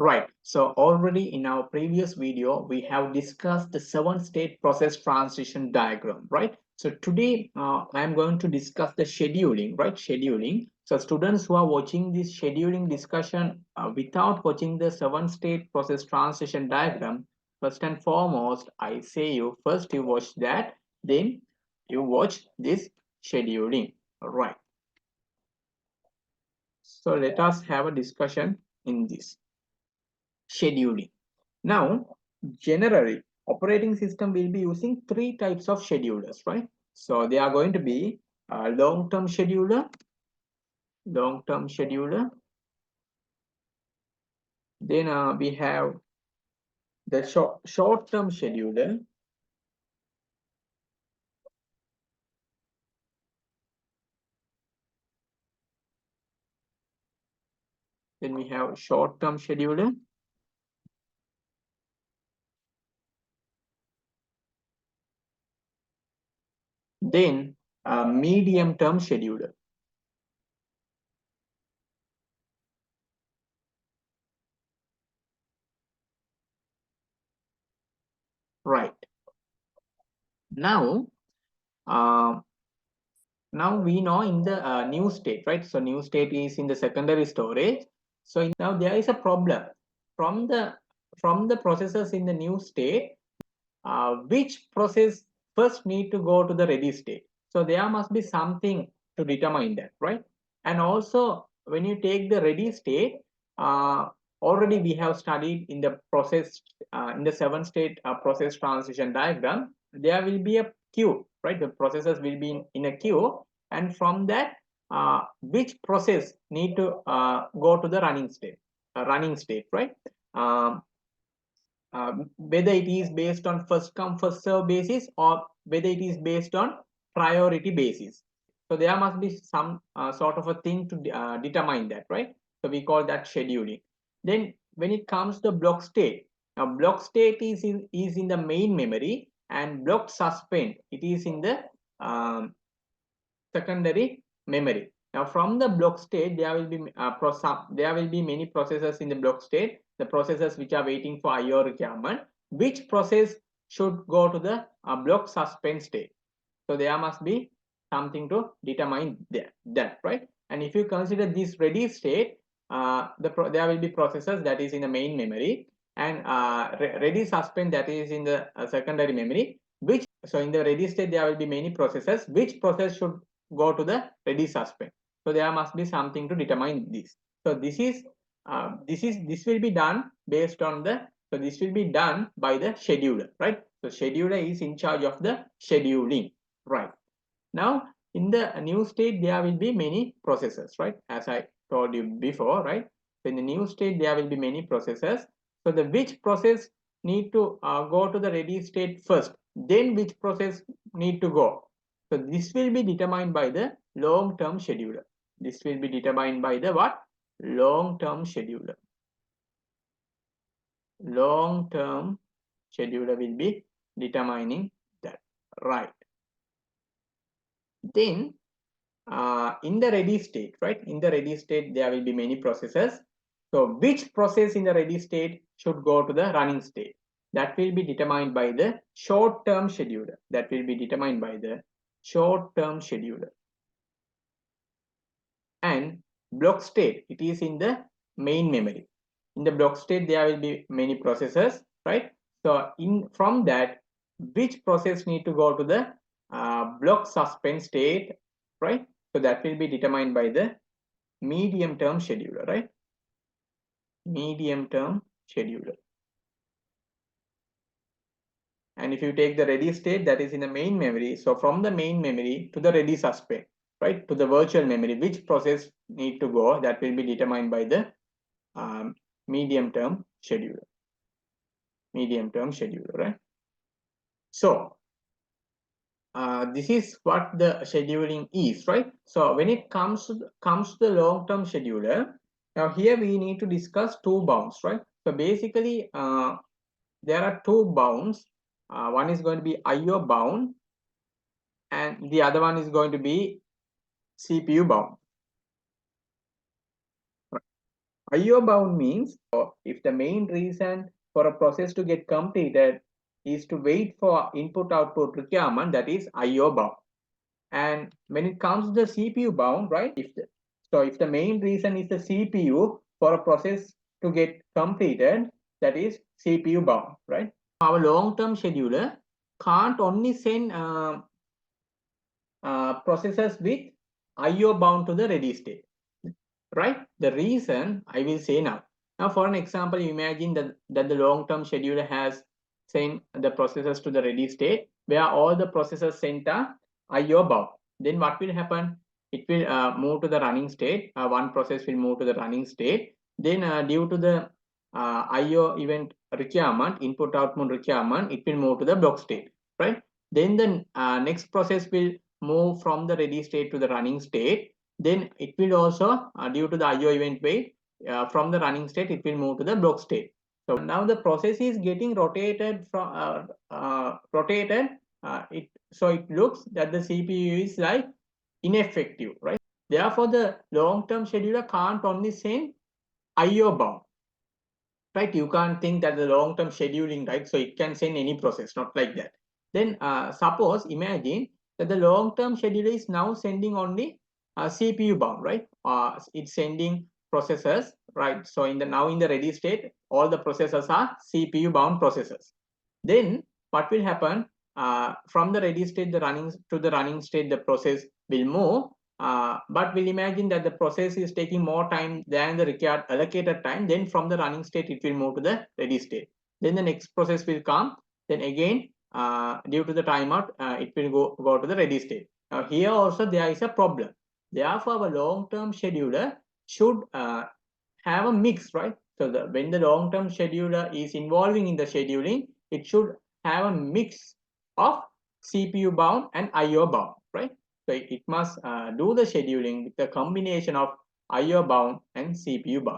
Right. So already in our previous video, we have discussed the 7-state process transition diagram, right? So today I'm going to discuss the scheduling, right? Scheduling. So students who are watching this scheduling discussion without watching the 7-state process transition diagram, first and foremost, I say you first you watch that, then you watch this scheduling, right? So let us have a discussion in this scheduling. Now, generally, operating system will be using three types of schedulers, right? So they are going to be long-term scheduler. Then we have the short-term scheduler. Then we have short-term scheduler. Then medium-term scheduler. Right. Now, uh, now we know in the new state, right? So new state is in the secondary storage. So now there is a problem from the processes in the new state. Which process first need to go to the ready state? So there must be something to determine that, right? And also when you take the ready state, already we have studied in the process in the 7-state process transition diagram, there will be a queue, right? The processes will be in a queue, and from that which process need to go to the running state, right? um, Whether it is based on first come first serve basis or whether it is based on priority basis. So there must be some sort of a thing to determine that, right? So we call that scheduling. Then when it comes to block state, now block state is in the main memory, and block suspend it is in the um, secondary memory. Now from the block state, there will be many processes in the block state. The processes which are waiting for IO requirement. Which process should go to the block suspend state? So there must be something to determine that, right? And if you consider this ready state, there will be processes that is in the main memory, and ready suspend that is in the secondary memory. So in the ready state, there will be many processes. Which process should go to the ready suspend? So there must be something to determine this. So this will be done based on this will be done by the scheduler, right? So scheduler is in charge of the scheduling, right? Now in the new state, there will be many processes, right? As I told you before, right? So in the new state, there will be many processes. So the which process need to go to the ready state first, then which process need to go. So this will be determined by the long-term scheduler. This will be determined by the what? Long-term scheduler. Long-term scheduler will be determining that, right? Then in the ready state, right? In the ready state, there will be many processes. So which process in the ready state should go to the running state? That will be determined by the short-term scheduler. That will be determined by the short-term scheduler. And block state, it is in the main memory. In the block state, there will be many processes, right? So from that, which process need to go to the block suspend state, right? So that will be determined by the medium term scheduler, right? Medium term scheduler. And if you take the ready state, that is in the main memory. So from the main memory to the ready suspend, right, to the virtual memory, which process need to go, that will be determined by the medium term scheduler. Medium term scheduler, right? So this is what the scheduling is, right? So when it comes to the long-term scheduler, now here we need to discuss two bounds, right? So basically, there are two bounds. One is going to be IO bound, and the other one is going to be CPU bound. IO bound means if the main reason for a process to get completed is to wait for input output requirement, that is IO bound. And when it comes to the CPU bound, right? If the main reason is the CPU for a process to get completed, that is CPU bound, right? Our long-term scheduler can't only send processes with IO bound to the ready state, right? The reason I will say now. Now, for an example, imagine that the long-term scheduler has sent the processes to the ready state where all the processes sent are IO bound. Then what will happen? It will move to the running state. One process will move to the running state. Then due to the IO event requirement, input output requirement, it will move to the block state, right? Then the next process will move from the ready state to the running state. Then it will also, due to the IO event wait, from the running state, it will move to the block state. So now the process is getting rotated from so it looks that the CPU is like ineffective, right? Therefore, the long-term scheduler can't only send IO bound, right? You can't think that the long-term scheduling, right? So it can send any process, not like that. Then suppose, imagine that the long-term scheduler is now sending only CPU bound, right? It's sending processors, right? So now in the ready state, all the processors are CPU bound processors. Then what will happen? From the ready state, the running state, the process will move. But we'll imagine that the process is taking more time than the required allocated time. Then from the running state, it will move to the ready state. Then the next process will come. Then again, due to the timeout, it will go to the ready state. Now here also there is a problem. Therefore, our long-term scheduler should have a mix, right? So when the long-term scheduler is involving in the scheduling, it should have a mix of CPU bound and IO bound, right? So it must do the scheduling with the combination of IO bound and CPU bound.